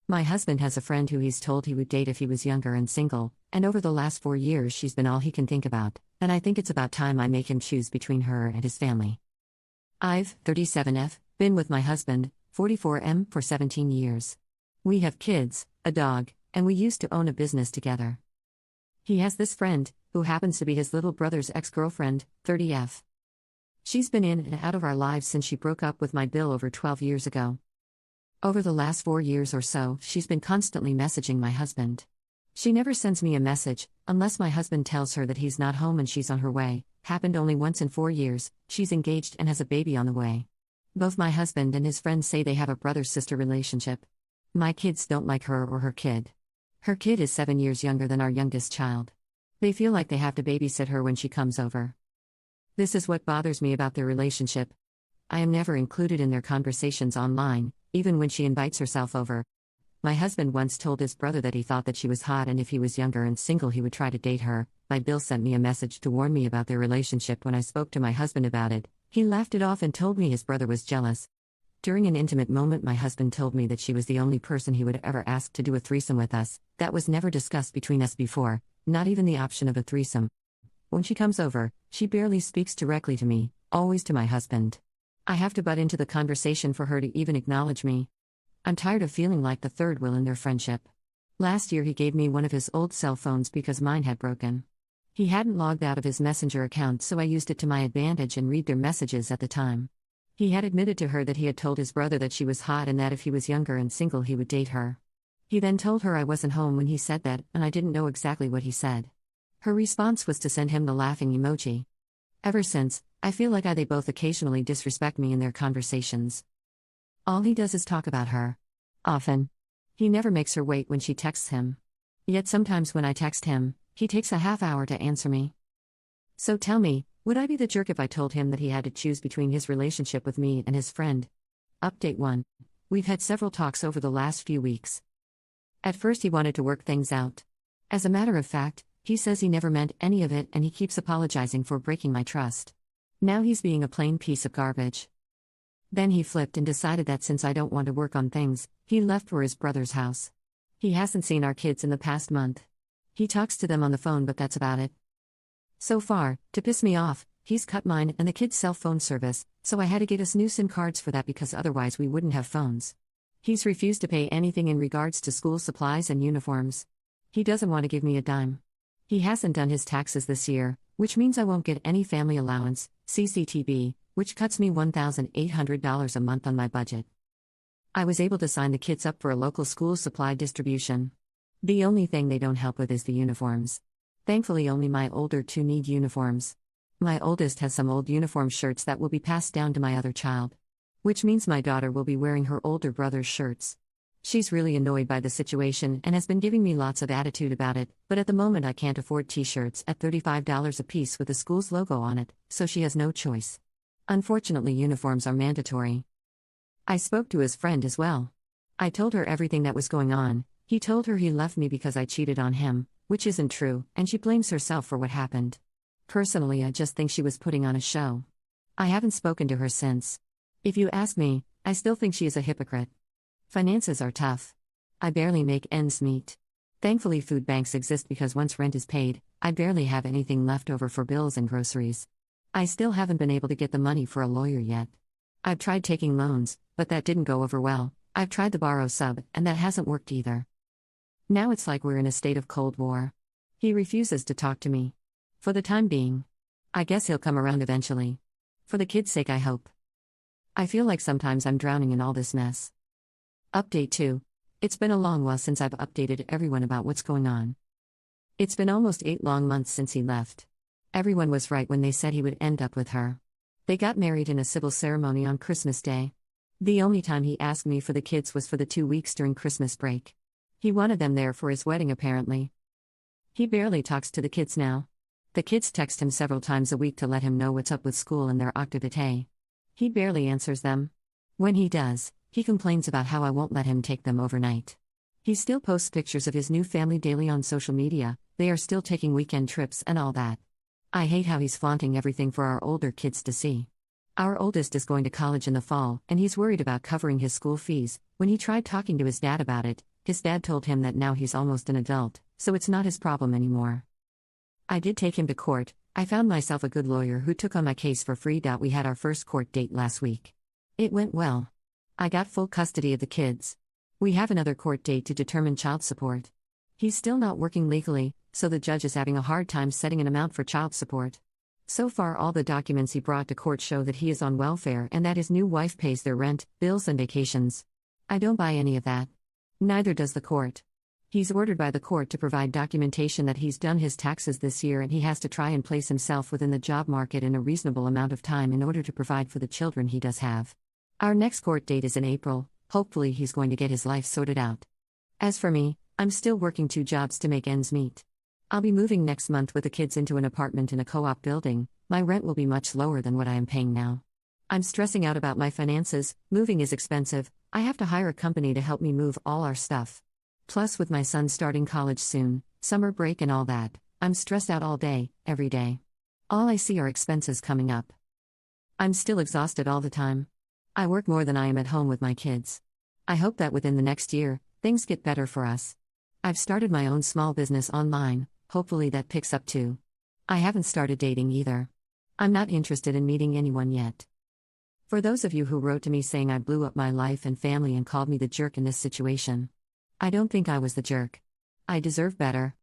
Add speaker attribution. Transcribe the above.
Speaker 1: My husband has a friend who he's told he would date if he was younger and single, and over the last 4 years she's been all he can think about, and I think it's about time I make him choose between her and his family. I've, 37F, been with my husband, 44M, for 17 years. We have kids, a dog, and we used to own a business together. He has this friend, who happens to be his little brother's ex-girlfriend, 30F. She's been in and out of our lives since she broke up with my Bill over 12 years ago. Over the last 4 years or so, she's been constantly messaging my husband. She never sends me a message, unless my husband tells her that he's not home and she's on her way. Happened only once in 4 years. She's engaged and has a baby on the way. Both my husband and his friends say they have a brother-sister relationship. My kids don't like her or her kid. Her kid is 7 years younger than our youngest child. They feel like they have to babysit her when she comes over. This is what bothers me about their relationship. I am never included in their conversations online, even when she invites herself over. My husband once told his brother that he thought that she was hot and if he was younger and single he would try to date her. My Bill sent me a message to warn me about their relationship when I spoke to my husband about it. He laughed it off and told me his brother was jealous. During an intimate moment my husband told me that she was the only person he would ever ask to do a threesome with us. That was never discussed between us before, not even the option of a threesome. When she comes over, she barely speaks directly to me, always to my husband. I have to butt into the conversation for her to even acknowledge me. I'm tired of feeling like the third wheel in their friendship. Last year he gave me one of his old cell phones because mine had broken. He hadn't logged out of his Messenger account, so I used it to my advantage and read their messages at the time. He had admitted to her that he had told his brother that she was hot and that if he was younger and single he would date her. He then told her I wasn't home when he said that, and I didn't know exactly what he said. Her response was to send him the laughing emoji. Ever since, I feel like they both occasionally disrespect me in their conversations. All he does is talk about her. Often. He never makes her wait when she texts him. Yet sometimes when I text him, he takes a half hour to answer me. So tell me, would I be the jerk if I told him that he had to choose between his relationship with me and his friend? Update 1. We've had several talks over the last few weeks. At first he wanted to work things out. As a matter of fact, he says he never meant any of it and he keeps apologizing for breaking my trust. Now he's being a plain piece of garbage. Then he flipped and decided that since I don't want to work on things, he left for his brother's house. He hasn't seen our kids in the past month. He talks to them on the phone, but that's about it. So far, to piss me off, he's cut mine and the kids' cell phone service, so I had to get us new SIM cards for that because otherwise we wouldn't have phones. He's refused to pay anything in regards to school supplies and uniforms. He doesn't want to give me a dime. He hasn't done his taxes this year, which means I won't get any family allowance, CCTB, which cuts me $1,800 a month on my budget. I was able to sign the kids up for a local school supply distribution. The only thing they don't help with is the uniforms. Thankfully only my older two need uniforms. My oldest has some old uniform shirts that will be passed down to my other child. Which means my daughter will be wearing her older brother's shirts. She's really annoyed by the situation and has been giving me lots of attitude about it, but at the moment I can't afford t-shirts at $35 a piece with the school's logo on it, so she has no choice. Unfortunately, uniforms are mandatory. I spoke to his friend as well. I told her everything that was going on. He told her he left me because I cheated on him, which isn't true, and she blames herself for what happened. Personally, I just think she was putting on a show. I haven't spoken to her since. If you ask me, I still think she is a hypocrite. Finances are tough. I barely make ends meet. Thankfully, food banks exist because once rent is paid, I barely have anything left over for bills and groceries. I still haven't been able to get the money for a lawyer yet. I've tried taking loans, but that didn't go over well. I've tried the borrow sub, and that hasn't worked either. Now it's like we're in a state of Cold War. He refuses to talk to me. For the time being. I guess he'll come around eventually. For the kids' sake, I hope. I feel like sometimes I'm drowning in all this mess. Update 2. It's been a long while since I've updated everyone about what's going on. It's been almost 8 long months since he left. Everyone was right when they said he would end up with her. They got married in a civil ceremony on Christmas Day. The only time he asked me for the kids was for the 2 weeks during Christmas break. He wanted them there for his wedding apparently. He barely talks to the kids now. The kids text him several times a week to let him know what's up with school and their activité. He barely answers them. When he does, he complains about how I won't let him take them overnight. He still posts pictures of his new family daily on social media. They are still taking weekend trips and all that. I hate how he's flaunting everything for our older kids to see. Our oldest is going to college in the fall, and he's worried about covering his school fees. When he tried talking to his dad about it, His dad told him that now he's almost an adult, so it's not his problem anymore. I did take him to court. I found myself a good lawyer who took on my case for free. We had our first court date last week. It went well. I got full custody of the kids. We have another court date to determine child support. He's still not working legally, so the judge is having a hard time setting an amount for child support. So far, all the documents he brought to court show that he is on welfare and that his new wife pays their rent, bills, and vacations. I don't buy any of that. Neither does the court. He's ordered by the court to provide documentation that he's done his taxes this year and he has to try and place himself within the job market in a reasonable amount of time in order to provide for the children he does have. Our next court date is in April. Hopefully he's going to get his life sorted out. As for me, I'm still working 2 jobs to make ends meet. I'll be moving next month with the kids into an apartment in a co-op building. My rent will be much lower than what I am paying now. I'm stressing out about my finances. Moving is expensive. I have to hire a company to help me move all our stuff. Plus, with my son starting college soon, summer break and all that, I'm stressed out all day, every day. All I see are expenses coming up. I'm still exhausted all the time. I work more than I am at home with my kids. I hope that within the next year, things get better for us. I've started my own small business online, hopefully that picks up too. I haven't started dating either. I'm not interested in meeting anyone yet. For those of you who wrote to me saying I blew up my life and family and called me the jerk in this situation, I don't think I was the jerk. I deserve better.